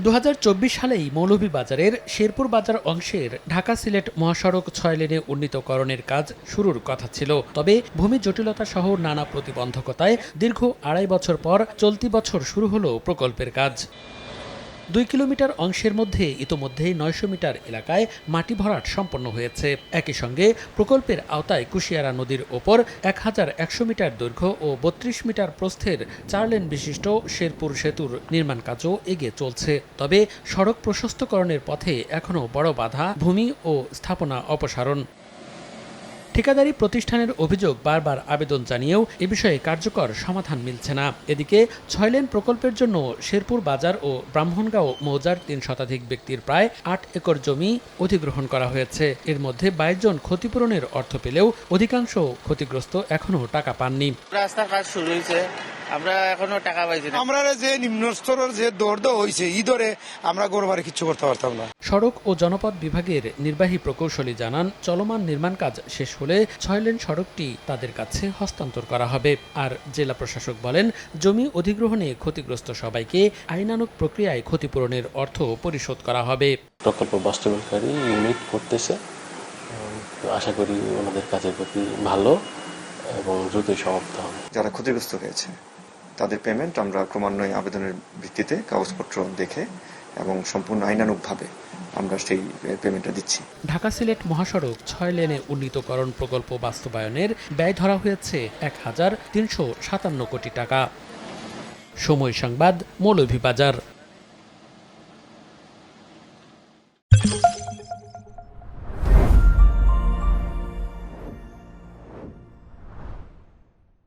2024 সালেই মৌলভীবাজারের শেরপুর বাজার অংশের ঢাকা সিলেট মহাসড়ক 6 লেনে উন্নীতকরণের কাজ শুরুর কথা ছিল। তবে ভূমি জটিলতা সহ নানা প্রতিবন্ধকতায় দীর্ঘ 2.5 বছর পর চলতি বছর শুরু হলো প্রকল্পের কাজ। 2 কিলোমিটার অংশের মধ্যে ইতোমধ্যেই 900 মিটার এলাকায় মাটি ভরাট সম্পন্ন হয়েছে। একই সঙ্গে প্রকল্পের আওতায় কুশিয়ারা নদীর ওপর 1100 মিটার দৈর্ঘ্য ও 32 মিটার প্রস্থের 4 লেন বিশিষ্ট শেরপুর সেতুর নির্মাণ কাজও এগিয়ে চলছে। তবে সড়ক প্রশস্তকরণের পথে এখনও বড় বাধা ভূমি ও স্থাপনা অপসারণ। ঠিকাদারি প্রতিষ্ঠানের অভিযোগ, বারবার আবেদন জানিয়েও এ বিষয়ে কার্যকর সমাধান মিলছে না। এদিকে 6 লেন প্রকল্পের জন্য শেরপুর বাজার ও ব্রাহ্মণগাঁও মৌজার 3 শতাধিক ব্যক্তির প্রায় 8 একর জমি অধিগ্রহণ করা হয়েছে। এর মধ্যে 22 জন ক্ষতিপূরণের অর্থ পেলেও অধিকাংশ ক্ষতিগ্রস্ত এখনও টাকা পাননি। রাস্তার কাজ শুরু হয়েছে, আমরা এখনো টাকা পাইছি না। আমরা যে নিম্ন স্তরের যে দৌড় হয়েছে এই দরে আমরা গরবারে কিছু করতে পারতাম না। সড়ক ও জনপথ বিভাগের নির্বাহী প্রকৌশলী জানান, চলমান নির্মাণ কাজ শেষ হলে 6 লেন সড়কটি তাদের কাছে হস্তান্তর করা হবে। আর জেলা প্রশাসক বলেন, জমি অধিগ্রহণে ক্ষতিগ্রস্ত সবাইকে আইনানুগ প্রক্রিয়ায় ক্ষতিপূরণের অর্থ পরিশোধ করা হবে। প্রকল্প বাস্তবায়নকারী ইউনিট করতেছে, আশা করি ওনাদের কাজের প্রতি ভালো এবং দ্রুতই সমাপ্ত হবে। যারা ক্ষতিগ্রস্ত হয়েছে তাদের পেমেন্ট আমরা ক্রমান্বয়ে আবেদনের ভিত্তিতে কাগজপত্র দেখে এবং সম্পূর্ণ আইনানুগভাবে আমরা সেই পেমেন্টটা দিচ্ছি। ঢাকা সিলেট মহাসড়ক 6 লেনে উন্নীতকরণ প্রকল্প বাস্তবায়নের ব্যয় ধরা হয়েছে 1357 কোটি টাকা। সময় সংবাদ, মৌলভীবাজার।